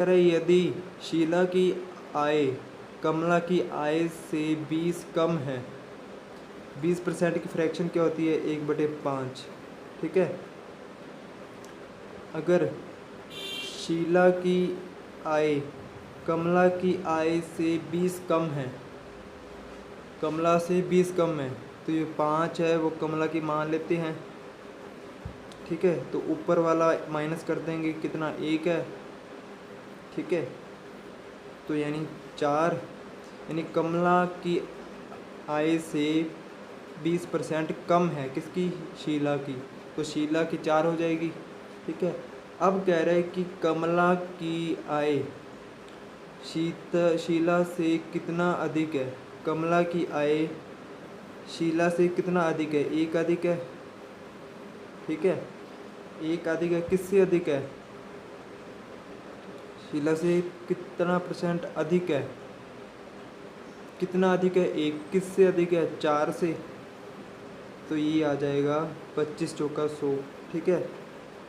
यदि शीला की आय कमला की आय से 20 कम है, 20% की फ्रैक्शन क्या होती है? 1/5। ठीक है। अगर शीला की आय कमला की आय से 20 कम है, कमला से 20 कम है, तो ये 5 है वो कमला की मान लेते हैं। ठीक है, तो ऊपर वाला माइनस कर देंगे, कितना? 1 है। ठीक है, तो यानी 4, यानी कमला की आय से 20% कम है, किसकी? शीला की। तो शीला की 4 हो जाएगी। ठीक है, अब कह रहे हैं कि कमला की आय शीला से कितना अधिक है? कमला की आय शीला से कितना अधिक है? 1 अधिक है। ठीक है, 1 अधिक है, किससे अधिक है? शीला से कितना % अधिक है? कितना अधिक है? 1। किससे अधिक है? 4 से। तो ये आ जाएगा 25 चौका 100। ठीक है,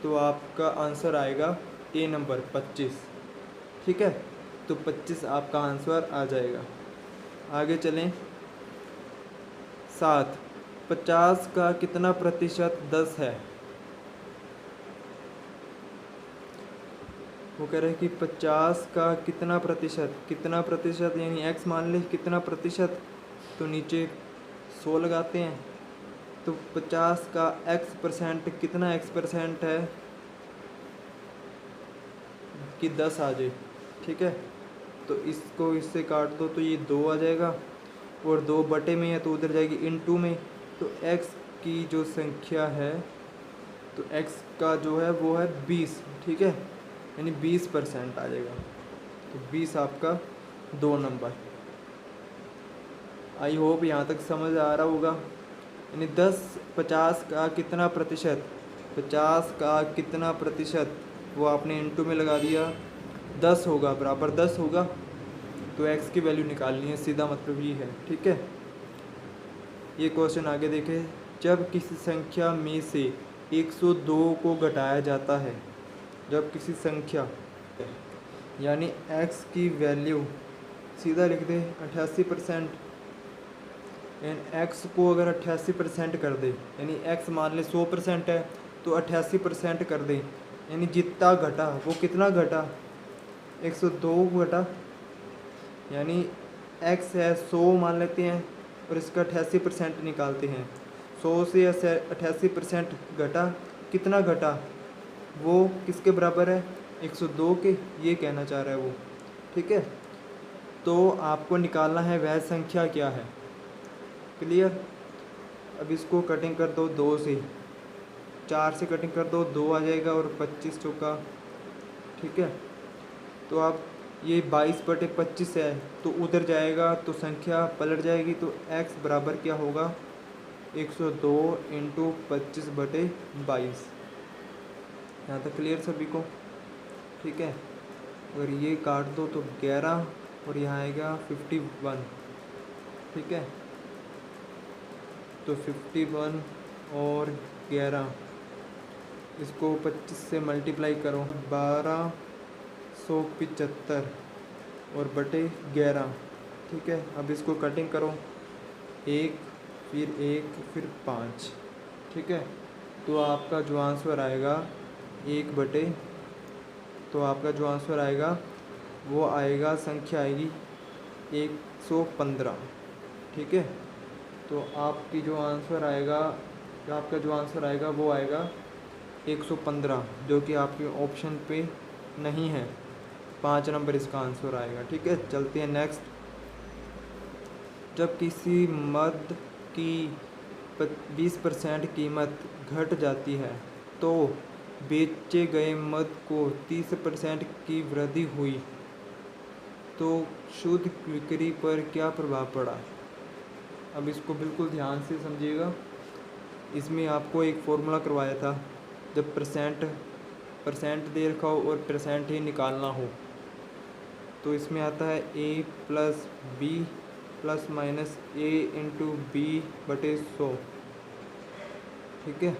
तो आपका आंसर आएगा ए नंबर 25। ठीक है, तो 25 आपका आंसर आ जाएगा। आगे चलें। 7, 50 का कितना प्रतिशत 10 है? वो कह रहे हैं कि 50 का कितना प्रतिशत यानी x मान ले, कितना प्रतिशत? तो नीचे 100 लगाते हैं, तो 50 का x% कितना x% है कि 10 आ जाए। ठीक है, तो इसको इससे काट दो तो ये 2 आ जाएगा, और 2 बटे में है तो उधर जाएगी इनटू में। तो x की जो संख्या है, तो x का जो है वो है 20। ठीक है, यानी 20% आ जाएगा। तो 20 आपका 2 नंबर। आई होप यहाँ तक समझ आ रहा होगा। यानी 50 का कितना प्रतिशत, 50 का कितना प्रतिशत, वो आपने इनटू में लगा दिया, 10 होगा, बराबर 10 होगा, तो x की वैल्यू निकालनी है, सीधा मतलब ये है। ठीक है, ये क्वेश्चन आगे देखें। जब किसी संख्या में से 102 को घटाया जाता है, जब किसी संख्या यानी x की वैल्यू सीधा लिख दे 88%, यानी x को अगर 88% कर दे, यानी x मान ले 100% है तो 88% कर दे, यानी जितना घटा वो कितना घटा? 102 घटा, यानी x है 100 मान लेते हैं और इसका 88% निकालते हैं। 100 से 88% घटा, कितना घटा? वो किसके बराबर है? 102 के, ये कहना चाह रहा है वो। ठीक है, तो आपको निकालना है वह संख्या क्या है। क्लियर? अब इसको कटिंग कर दो 2 से, 4 से कटिंग कर दो 2 आ जाएगा, और 25 चौका। ठीक है, तो आप ये 22/25 है, तो उधर जाएगा तो संख्या पलट जाएगी, तो x बराबर क्या होगा? 102 × 25/22। यहाँ तक क्लियर सभी को? ठीक है, अगर ये काट दो तो 11, और यहाँ आएगा 51। ठीक है, तो 51 और 11, इसको 25 से मल्टीप्लाई करो, 1275 और बटे 11। ठीक है, अब इसको कटिंग करो, 1 फिर 1 फिर 5। ठीक है, तो आपका जो आंसर आएगा 1 बटे, तो आपका जो आंसर आएगा वो आएगा, संख्या आएगी 115। ठीक है, तो आपकी जो आंसर आएगा, आपका जो आंसर आएगा वो आएगा 115, जो कि आपके ऑप्शन पे नहीं है। 5 नंबर इसका आंसर आएगा। ठीक है, चलते हैं नेक्स्ट। जब किसी मद की 20% कीमत घट जाती है तो बेचे गए मद को 30% की वृद्धि हुई, तो शुद्ध बिक्री पर क्या प्रभाव पड़ा? अब इसको बिल्कुल ध्यान से समझिएगा। इसमें आपको एक फॉर्मूला करवाया था, जब परसेंट दे रखा हो और परसेंट ही निकालना हो, तो इसमें आता है a + b ± a × b/100। ठीक है,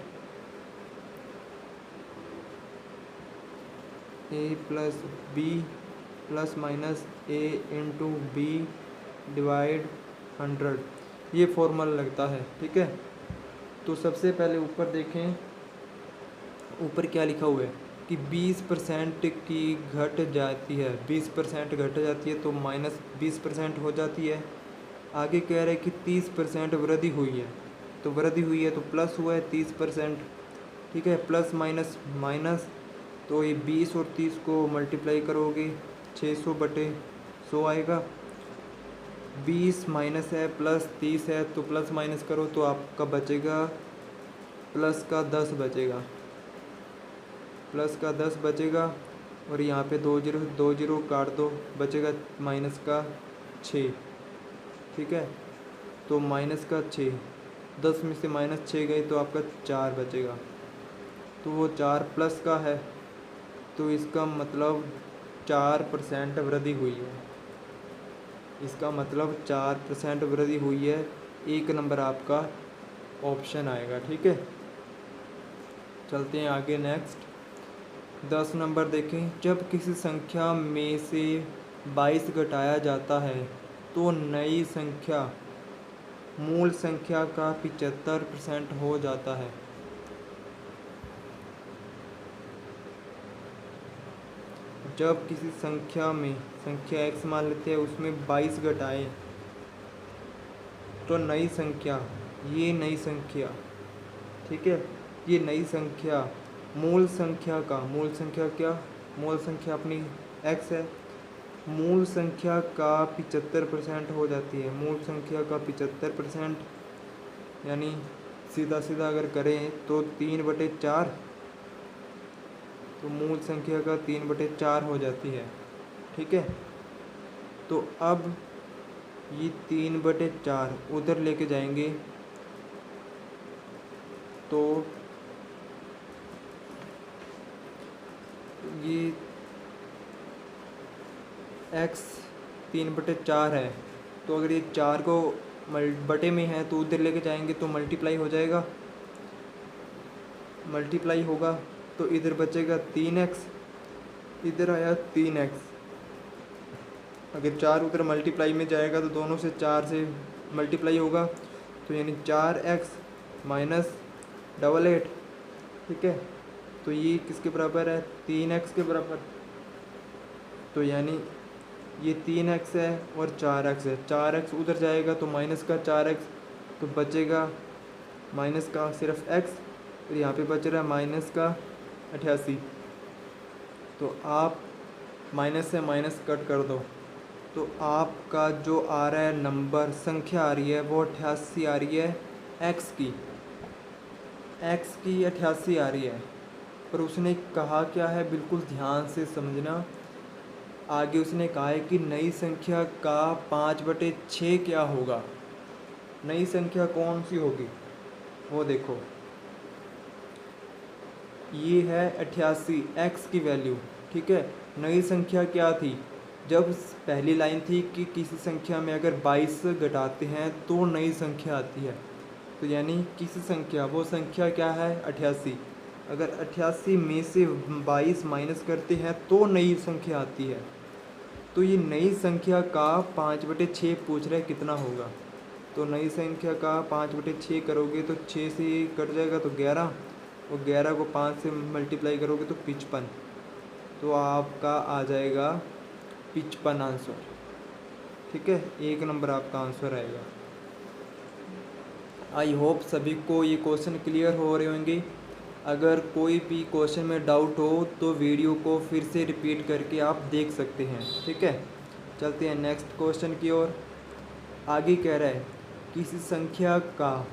a + b plus minus a into b divide 100, ये फॉर्मूला लगता है। ठीक है, तो सबसे पहले ऊपर देखें, ऊपर क्या लिखा हुआ है कि 20% की घट जाती है, 20% घट जाती है तो माइनस 20% हो जाती है। आगे कह रहे हैं कि 30% वृद्धि हुई है, तो वृद्धि हुई है तो प्लस हुआ है 30%। ठीक है, प्लस माइनस माइनस, तो ये 20 और 30 को मल्टीप्लाई करोगे 600/100 आएगा। 20 माइनस है प्लस 30 है, तो प्लस माइनस करो तो आपका बचेगा प्लस का 10 बचेगा, प्लस का 10 बचेगा। और यहाँ पे 2 जीरो काट दो, बचेगा माइनस का 6। ठीक है, तो माइनस का 6, 10 में से माइनस 6 गई तो आपका 4 बचेगा, तो वो 4 प्लस का है, तो इसका मतलब 4% वृद्धि हुई है, इसका मतलब 4% वृद्धि हुई है। 1 नंबर आपका ऑप्शन आएगा। ठीक है, चलते हैं आगे नेक्स्ट। 10 नंबर देखें, जब किसी संख्या में से 22 घटाया जाता है तो नई संख्या मूल संख्या का 75% हो जाता है। जब किसी संख्या में, संख्या x मान लेते हैं, उसमें 22 घटाएं तो नई संख्या, ये नई संख्या, ठीक है, ये नई संख्या मूल संख्या का, मूल संख्या क्या, मूल संख्या अपनी x है, मूल संख्या का 75% हो जाती है। मूल संख्या का 75% यानी सीधा सीधा अगर करें तो 3/4, तो मूल संख्या का 3/4 हो जाती है। ठीक है, तो अब ये 3/4 उधर लेके जाएंगे तो ये x 3/4 है, तो अगर ये 4 को बटे में है तो उधर लेके जाएंगे तो मल्टीप्लाई हो जाएगा, मल्टीप्लाई होगा तो इधर बचेगा 3x, इधर आया 3x। अगर 4 उधर मल्टीप्लाई में जाएगा तो दोनों से 4 से मल्टीप्लाई होगा, तो यानी 4x माइनस 88। ठीक है, तो ये किसके बराबर है, 3x के बराबर। तो यानी ये 3x है और 4x है, 4x उधर जाएगा तो माइनस का 4x, तो बचेगा माइनस का सिर्फ x, और यहाँ पे बच रहा है माइनस का 88। तो आप माइनस से माइनस कट कर दो तो आपका जो आ रहा है नंबर, संख्या आ रही है वो 88 आ रही है, x की 88 आ रही है। पर उसने कहा क्या है, बिल्कुल ध्यान से समझना। आगे उसने कहा है कि नई संख्या का 5/6 क्या होगा। नई संख्या कौन सी होगी वो देखो, ये है 88 x की वैल्यू। ठीक है, नई संख्या क्या थी, जब पहली लाइन थी कि किसी संख्या में अगर 22 घटाते हैं तो नई संख्या आती है, तो यानी किसी संख्या, वो संख्या क्या है 88, अगर 88 में से 22 माइनस करते हैं तो नई संख्या आती है। तो ये नई संख्या का 5/6 पूछ रहा है कितना होगा, तो नई संख्या का 5/6 करोगे तो 6 से कट जाएगा तो 11, और 11 को 5 से मल्टीप्लाई करोगे तो 55, तो आपका आ जाएगा 55 आंसर। ठीक है, 1 नंबर आपका आंसर आएगा। आई होप सभी को ये क्वेश्चन क्लियर हो रहे होंगे। अगर कोई भी क्वेश्चन में डाउट हो तो वीडियो को फिर से रिपीट करके आप देख सकते हैं। ठीक है, चलते हैं नेक्स्ट क्वेश्चन की ओर। आगे कह रहा है किसी संख्या का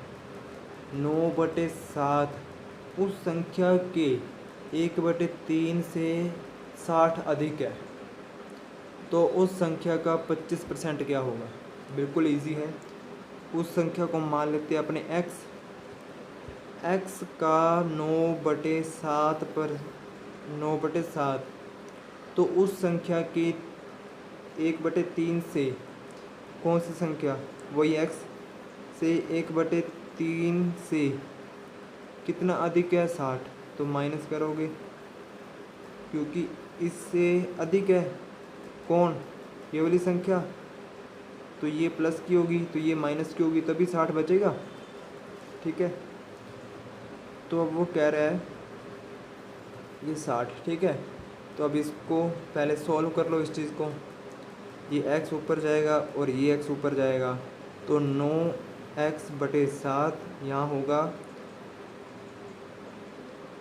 9/7 उस संख्या के 1/3 से 60 अधिक है, तो उस संख्या का 25% क्या होगा। बिल्कुल इजी है, उस संख्या को मान लेते हैं अपने x का 9/7 पर 9/7, तो उस संख्या की 1/3 से कौन सी संख्या, वही x से 1/3 से कितना अधिक है 60, तो माइनस करोगे क्योंकि इससे अधिक है, कौन, ये वाली संख्या, तो ये प्लस की होगी तो ये माइनस की होगी, तभी 60 बचेगा। ठीक है, तो अब वो कह रहा है ये 60। ठीक है, तो अब इसको पहले सॉल्व कर लो इस चीज़ को। ये x ऊपर जाएगा और ये x ऊपर जाएगा, तो 9x/7 यहाँ होगा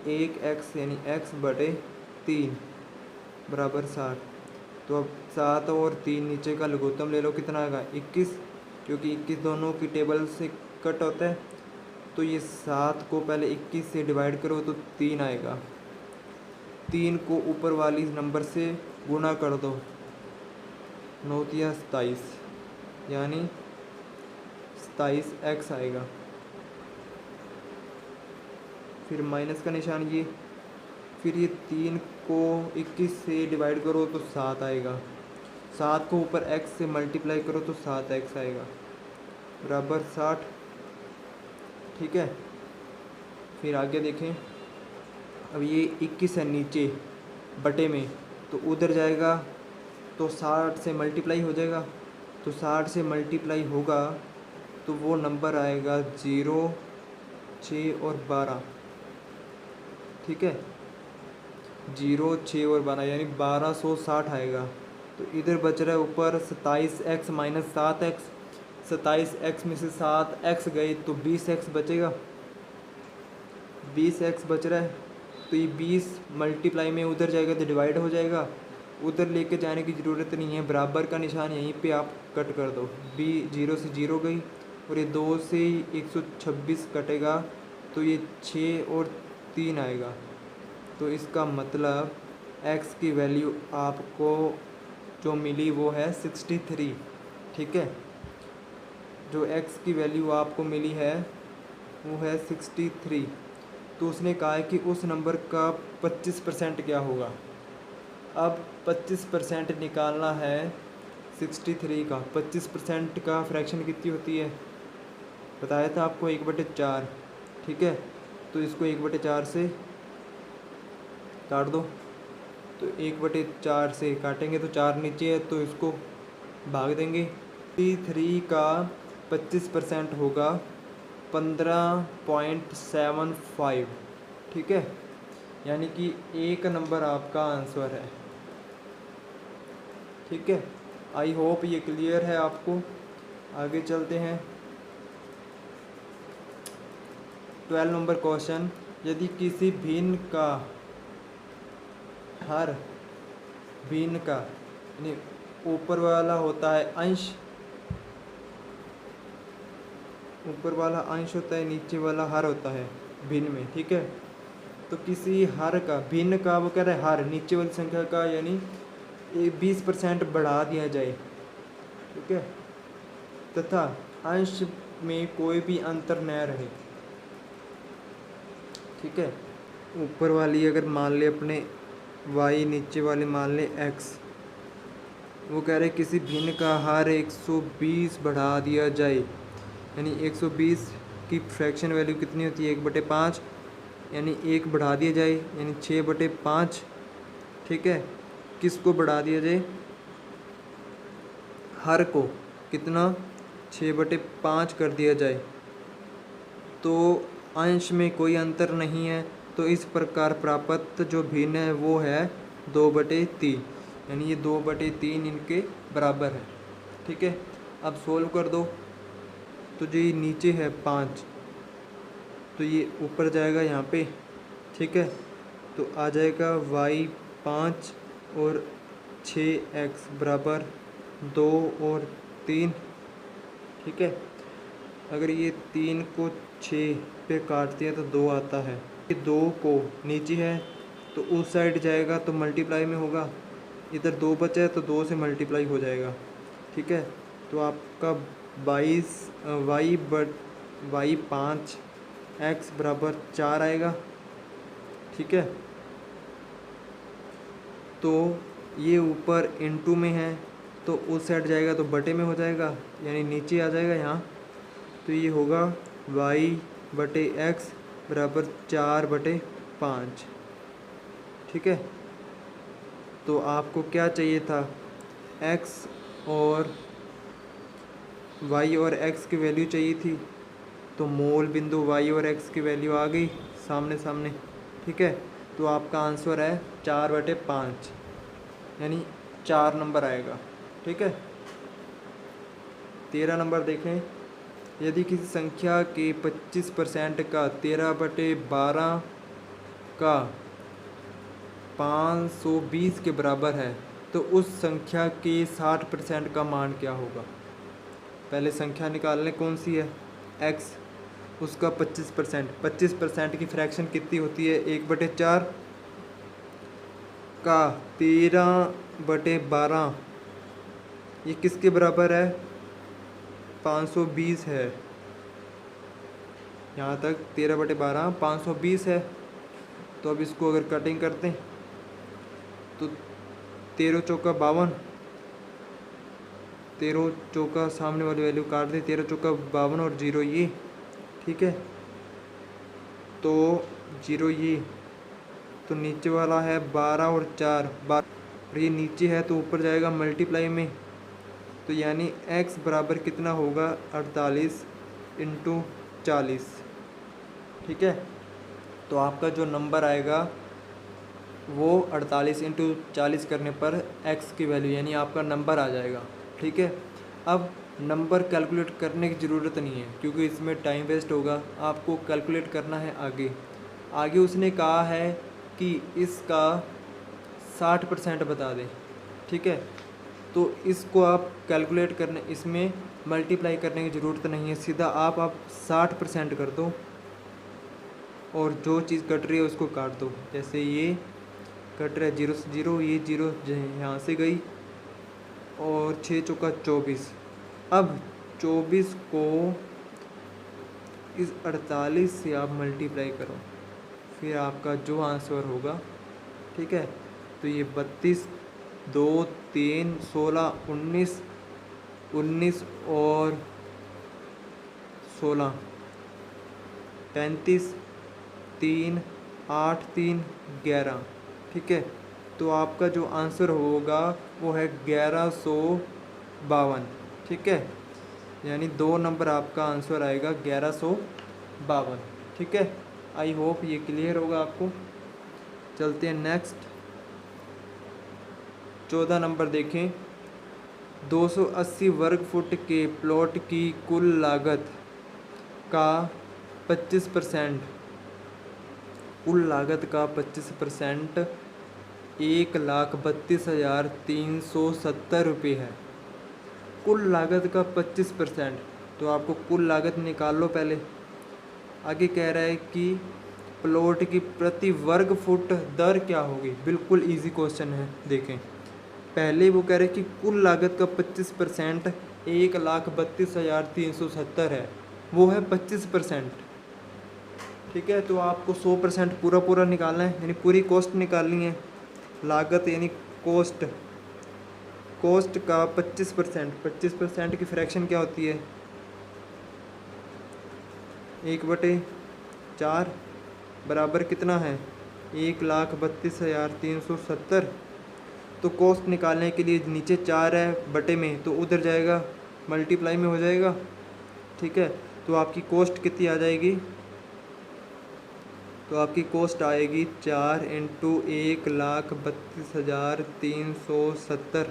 1x यानी x/3 बराबर 60। तो अब 7 और 3 नीचे का लघुत्तम ले लो, कितना आएगा 21, क्योंकि 21 दोनों की टेबल से कट होता है। तो ये 7 को पहले 21 से डिवाइड करो तो 3 आएगा, 3 को ऊपर वाली नंबर से गुना कर दो, 9 या 27 यानी 27x आएगा। फिर माइनस का निशान ये, फिर ये 3 को 21 से डिवाइड करो तो 7 आएगा, 7 को ऊपर x से मल्टीप्लाई करो तो 7x आएगा बराबर 60। ठीक है, फिर आगे देखें। अब ये 21 है नीचे बटे में, तो उधर जाएगा तो 60 से मल्टीप्लाई हो जाएगा, तो 60 से मल्टीप्लाई होगा तो वो नंबर आएगा 0, 6 और 12। ठीक है, 0, 6 और 12 यानी 1260 आएगा। तो इधर बच रहा है ऊपर 27x माइनस 7x, 27x में से 7x गए तो 20x बचेगा, 20x बच रहा है। तो ये 20 मल्टीप्लाई में उधर जाएगा तो डिवाइड हो जाएगा, उधर लेके जाने की ज़रूरत नहीं है, बराबर का निशान यहीं पे आप कट कर दो। 0 से 0 गई और ये 2 से 126 कटेगा, तो ये 6 और 3 आएगा। तो इसका मतलब x की वैल्यू आपको जो मिली वो है 63। ठीक है, जो x की वैल्यू आपको मिली है वो है 63। तो उसने कहा है कि उस नंबर का 25% क्या होगा। अब 25% निकालना है 63 का। 25% का फ्रैक्शन कितनी होती है, बताया था आपको 1/4। ठीक है, तो इसको 1/4 से काट दो, तो 1/4 से काटेंगे तो 4 नीचे है तो इसको भाग देंगे। 3 का 25% होगा 15.75। ठीक है, यानी कि एक नंबर आपका आंसर है। ठीक है, आई होप ये क्लियर है आपको। आगे चलते हैं। 12 नंबर क्वेश्चन, यदि किसी भिन्न का हर भिन्न का यानी ऊपर वाला होता है अंश, ऊपर वाला अंश होता है, नीचे वाला हर होता है भिन्न में। ठीक है, तो किसी हर का, भिन्न का वो कह रहा है हर, नीचे वाली संख्या का यानी 20% बढ़ा दिया जाए। ठीक है, तथा अंश में कोई भी अंतर न रहे। ठीक है, ऊपर वाली अगर मान ले अपने y, नीचे वाले मान ले x, वो कह रहे किसी भिन्न का हर 120 बढ़ा दिया जाए, यानी 120 की फ्रैक्शन वैल्यू कितनी होती है 1/5, यानी 1 बढ़ा दिया जाए यानी 6/5। ठीक है, किसको बढ़ा दिया जाए, हर को कितना 6/5 कर दिया जाए, तो अंश में कोई अंतर नहीं है, तो इस प्रकार प्राप्त जो भिन्न है वो है 2/3, यानी ये 2/3 इनके बराबर है। ठीक है, अब सोल्व कर दो, तो जो ये नीचे है 5 तो ये ऊपर जाएगा यहाँ पे। ठीक है, तो आ जाएगा y 5 और 6x बराबर 2 और 3। ठीक है, अगर ये 3 को 6 पे काट दिया तो 2 आता है, ये 2 को नीचे है तो उस साइड जाएगा तो मल्टीप्लाई में होगा, इधर 2 बचा है तो 2 से मल्टीप्लाई हो जाएगा। ठीक है, तो आपका 22 y 5 x बराबर 4 आएगा। ठीक है, तो ये ऊपर इनटू में है तो उस साइड जाएगा तो बटे में हो जाएगा, यानी नीचे आ जाएगा यहाँ, तो ये होगा y/x बराबर 4/5। ठीक है, तो आपको क्या चाहिए था, एक्स और वाई और एक्स की वैल्यू चाहिए थी, तो मूल बिंदु वाई और एक्स की वैल्यू आ गई सामने सामने। ठीक है, तो आपका आंसर है 4/5, यानी 4 नंबर आएगा। ठीक है, 13 नंबर देखें। यदि किसी संख्या के 25% का 13/12 का 520 के बराबर है, तो उस संख्या के 60% का मान क्या होगा? पहले संख्या निकाल लें कौन सी है, x, उसका 25%। 25% की फ्रैक्शन कितनी होती है? 1/4 का 13/12, ये किसके बराबर है? 520 है। यहाँ तक 13/12 520 है। तो अब इसको अगर कटिंग करते हैं तो 13 चौका 52, 13 चौका सामने वाली वैल्यू काट दें, 13 चौका 52 और 0 ये। ठीक है, तो 0 ये, तो नीचे वाला है 12 और 4 और ये नीचे है तो ऊपर जाएगा मल्टीप्लाई में। तो यानी x बराबर कितना होगा? 48 × 40। ठीक है, तो आपका जो नंबर आएगा वो 48 × 40 करने पर x की वैल्यू यानी आपका नंबर आ जाएगा। ठीक है, अब नंबर कैलकुलेट करने की ज़रूरत नहीं है क्योंकि इसमें टाइम वेस्ट होगा। आपको कैलकुलेट करना है आगे। आगे उसने कहा है कि इसका 60% बता दें। ठीक है, तो इसको आप कैलकुलेट करने, इसमें मल्टीप्लाई करने की ज़रूरत नहीं है, सीधा आप 60% कर दो और जो चीज़ कट रही है उसको काट दो। जैसे ये कट रहा है 0 से 0, ये 0 यहाँ से गई और 6 चौका 24। अब 24 को इस 48 से आप मल्टीप्लाई करो, फिर आपका जो आंसर होगा। ठीक है, तो ये 32, 2, 3, 16, 19, 19 और 16, 35, 3, 8, 3, 11। ठीक है, तो आपका जो आंसर होगा वो है 1152। ठीक है, यानी 2 नंबर आपका आंसर आएगा 1152। ठीक है, आई होप ये क्लियर होगा आपको। चलते हैं नेक्स्ट। 14 नंबर देखें। 280 वर्ग फुट के प्लॉट की कुल लागत का 25%, कुल लागत का 25% 1,32,370 रुपये है। कुल लागत का 25%, तो आपको कुल लागत निकाल लो पहले। आगे कह रहा है कि प्लॉट की प्रति वर्ग फुट दर क्या होगी। बिल्कुल इजी क्वेश्चन है। देखें, पहले वो कह रहे हैं कि कुल लागत का 25% 1,32,370 है, वो है 25%। ठीक है, तो आपको 100% पूरा पूरा निकालना है, यानी पूरी कॉस्ट निकालनी है। लागत यानी कॉस्ट, कॉस्ट का 25%, 25% की फ्रैक्शन क्या होती है? 1/4 बराबर कितना है? 1,32,370। तो कॉस्ट निकालने के लिए नीचे 4 है बटे में, तो उधर जाएगा मल्टीप्लाई में हो जाएगा। ठीक है, तो आपकी कॉस्ट कितनी आ जाएगी? तो आपकी कॉस्ट आएगी 4 × 1,32,370।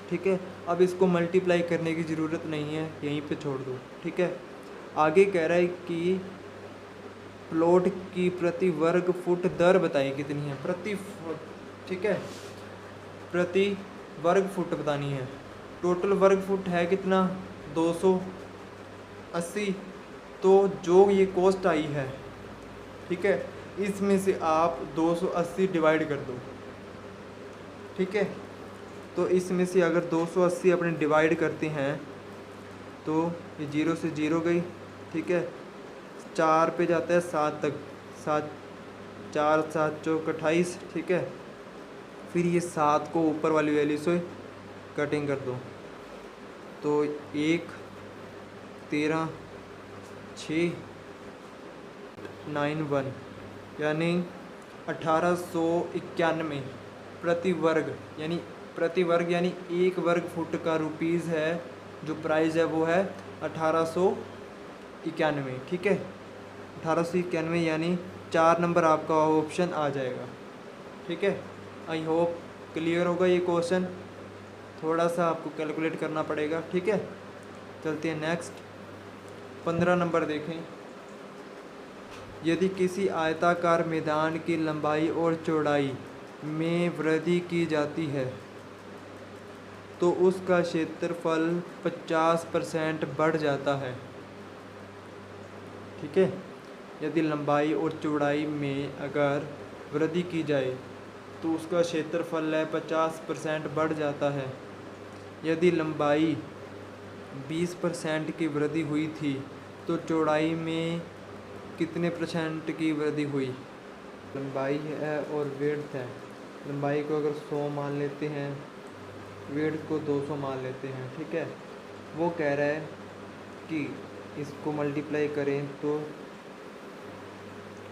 ठीक है, अब इसको मल्टीप्लाई करने की ज़रूरत नहीं है, यहीं पे छोड़ दो। ठीक है, आगे कह रहा है कि प्लॉट की प्रति वर्ग फुट दर बताइए कितनी है प्रति फुट। ठीक है, प्रति वर्ग फुट बतानी है। टोटल वर्ग फुट है कितना? 280। तो जो ये कॉस्ट आई है, ठीक है, इसमें से आप 280 डिवाइड कर दो। ठीक है, तो इसमें से अगर 280 अपने डिवाइड करते हैं तो ये 0 से 0 गई। ठीक है, 4 पे जाता है 7 तक, 7, 4, 7 चौक 28। ठीक है, फिर ये 7 को ऊपर वाली वैल्यू से कटिंग कर दो, तो 1, 13, 6, 9, 1 यानी 1891 प्रति वर्ग, यानी प्रति वर्ग यानी 1 वर्ग फुट का रुपीज़ है जो प्राइस है वो है 1891। ठीक है, 1891 यानी 4 नंबर आपका ऑप्शन आ जाएगा। ठीक है, आई होप क्लियर होगा ये क्वेश्चन। थोड़ा सा आपको कैलकुलेट करना पड़ेगा। ठीक है, चलते हैं नेक्स्ट। 15 नंबर देखें। यदि किसी आयताकार मैदान की लंबाई और चौड़ाई में वृद्धि की जाती है तो उसका क्षेत्रफल 50% बढ़ जाता है। ठीक है, यदि लंबाई और चौड़ाई में अगर वृद्धि की जाए तो उसका क्षेत्रफल है 50% बढ़ जाता है। यदि लंबाई 20% की वृद्धि हुई थी तो चौड़ाई में कितने % की वृद्धि हुई? लंबाई है और विड्थ है। लंबाई को अगर 100 मान लेते हैं, विड्थ को 200 मान लेते हैं। ठीक है, वो कह रहा है कि इसको मल्टीप्लाई करें तो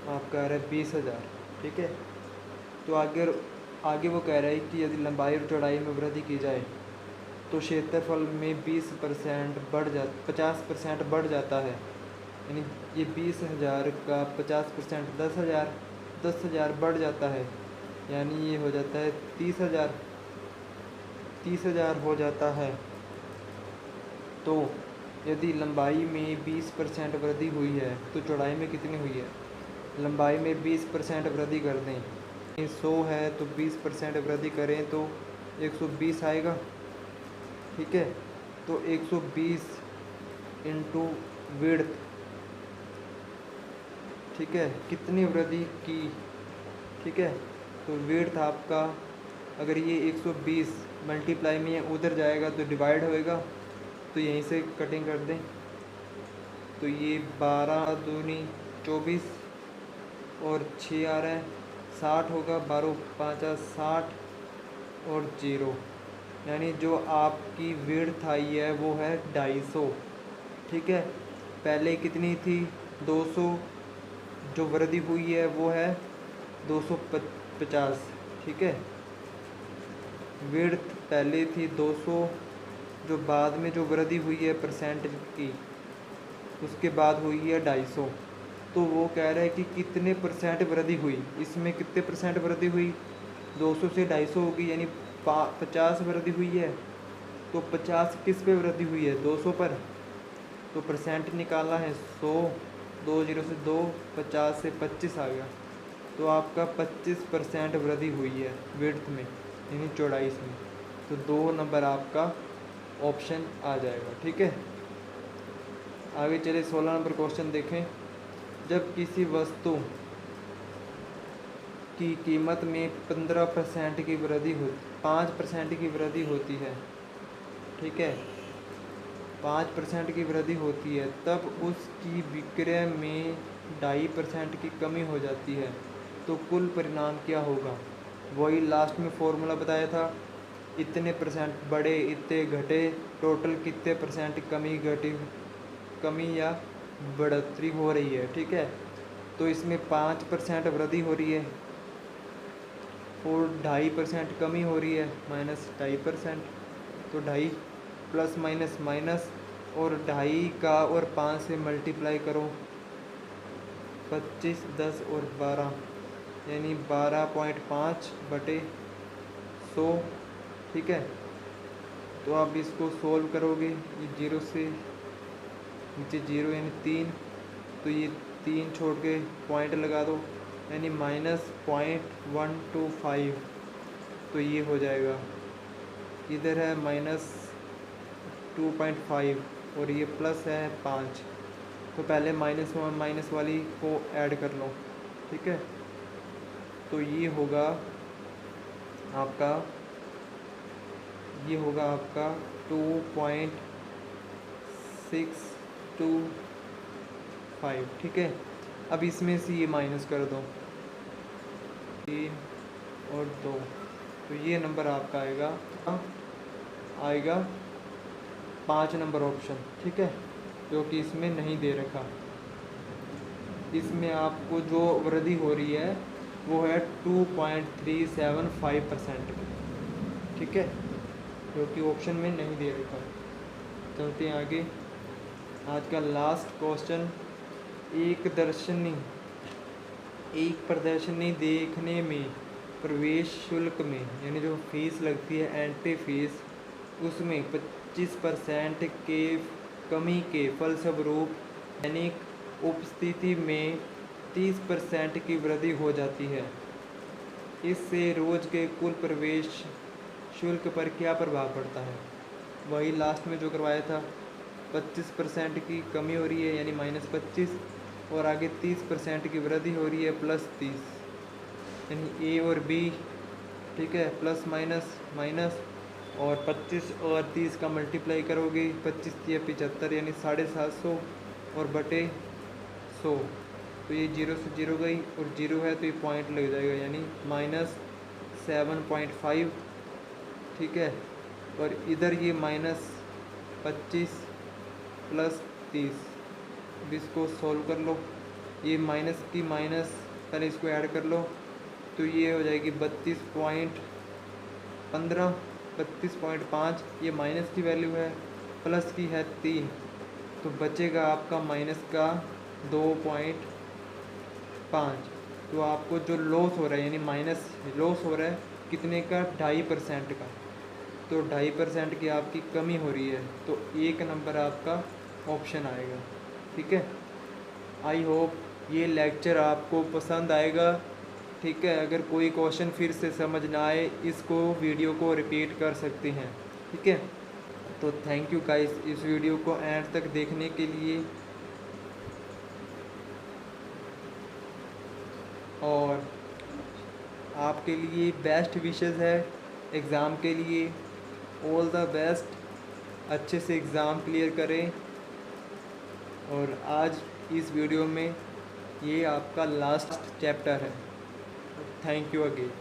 आपका आ रहा है 20,000। ठीक है, तो आगे वो कह रहा है कि यदि लंबाई और चौड़ाई में वृद्धि की जाए तो क्षेत्रफल में 20% बढ़ जा 50% बढ़ जाता है। यानी ये 20,000 का 50% 10,000, 10,000 बढ़ जाता है, यानी ये हो जाता है 30,000, 30,000 हो जाता है। तो यदि लंबाई में 20% वृद्धि हुई है तो चौड़ाई में कितनी हुई है? लंबाई में 20% वृद्धि कर दें, 100 है तो 20% वृद्धि करें तो 120 आएगा। ठीक है, तो 120 इंटू विड्थ, ठीक है, कितनी वृद्धि की? ठीक है, तो विड्थ आपका अगर ये 120 मल्टीप्लाई में ये उधर जाएगा तो डिवाइड होएगा, तो यहीं से कटिंग कर दें। तो ये 12 दूनी 24 और 6 आ रहा है 60 होगा, 12 5 60 और 0, यानी जो आपकी विड्थ आई है वो है 250। ठीक है, पहले कितनी थी? 200, जो वृद्धि हुई है वो है 250। ठीक है, विड्थ पहले थी 200, जो बाद में जो वृद्धि हुई है परसेंटेज की उसके बाद हुई है 250। तो वो कह रहा है कि कितने % वृद्धि हुई, इसमें कितने % वृद्धि हुई? 200 से 250 होगी, यानी 50 वृद्धि हुई है। तो 50 किस पे वृद्धि हुई है? 200 पर। तो % निकालना है 100, 2 0 से 2, 50 से 25 आ गया। तो आपका 25% वृद्धि हुई है विड्थ में, यानी चौड़ाई में। तो 2 नंबर आपका ऑप्शन आ जाएगा। ठीक है, आगे चलिए 16 नंबर क्वेश्चन देखें। जब किसी वस्तु की कीमत में 15% की वृद्धि हो 5% की वृद्धि होती है, ठीक है, 5% की वृद्धि होती है, तब उसकी विक्रय में 2.5% की कमी हो जाती है, तो कुल परिणाम क्या होगा? वही लास्ट में फॉर्मूला बताया था, इतने % बढ़े, इतने घटे, टोटल कितने % कमी या बढ़ोतरी हो रही है। ठीक है, तो इसमें 5% वृद्धि हो रही है और 2.5% कमी हो रही है, -2.5%। तो 2.5 प्लस माइनस माइनस, और 2.5 का और 5 से मल्टीप्लाई करो, 25, 10 और 12, यानी 12.5 बटे 100। ठीक है, तो आप इसको सोल्व करोगे, ये 0 से नीचे 0 यानी 3, तो ये 3 छोड़ के पॉइंट लगा दो, यानी -0.125। तो ये हो जाएगा, इधर है -2.5 और ये प्लस है 5, तो पहले माइनस वाली को ऐड कर लो। ठीक है, तो ये होगा आपका 2.625। ठीक है, अब इसमें से ये माइनस कर दो, 3 और 2, तो ये नंबर आपका आएगा 5 नंबर ऑप्शन। ठीक है, जो कि इसमें नहीं दे रखा। इसमें आपको जो वृद्धि हो रही है वो है 2.375%। ठीक है, जो कि ऑप्शन में नहीं दे रखा। चलते हैं आगे। आज का लास्ट क्वेश्चन, एक प्रदर्शनी देखने में प्रवेश शुल्क में यानी जो फीस लगती है एंट्री फीस, उसमें 25% के कमी के फलस्वरूप दैनिक उपस्थिति में 30% की वृद्धि हो जाती है। इससे रोज़ के कुल प्रवेश शुल्क पर क्या प्रभाव पड़ता है? वही लास्ट में जो करवाया था, 25% की कमी हो रही है यानी -25, और आगे 30% की वृद्धि हो रही है +30, यानी ए और बी, ठीक है, प्लस माइनस माइनस, और 25 और 30 का मल्टीप्लाई करोगे, 25 या 75 यानी 750 और बटे 100, तो ये 0 से 0 गई और 0 है तो ये पॉइंट लग जाएगा यानी -7.5, ठीक है। और इधर ये -25 + 30, अब इसको सॉल्व कर लो, ये माइनस की माइनस पहले इसको ऐड कर लो, तो ये हो जाएगी 32.15, 32.5, ये माइनस की वैल्यू है, प्लस की है 3, तो बचेगा आपका माइनस का 2.5। तो आपको जो लॉस हो रहा है यानी माइनस लॉस हो रहा है कितने का, 2.5% का, तो 2.5% की आपकी कमी हो रही है, तो 1 नंबर आपका ऑप्शन आएगा। ठीक है, आई होप ये लेक्चर आपको पसंद आएगा। ठीक है, अगर कोई क्वेश्चन फिर से समझ ना आए, इसको वीडियो को रिपीट कर सकते हैं। ठीक है, तो थैंक यू गाइस इस वीडियो को एंड तक देखने के लिए, और आपके लिए बेस्ट विशेस है एग्ज़ाम के लिए। ऑल द बेस्ट, अच्छे से एग्ज़ाम क्लियर करें। और आज इस वीडियो में ये आपका लास्ट चैप्टर है। Thank you again.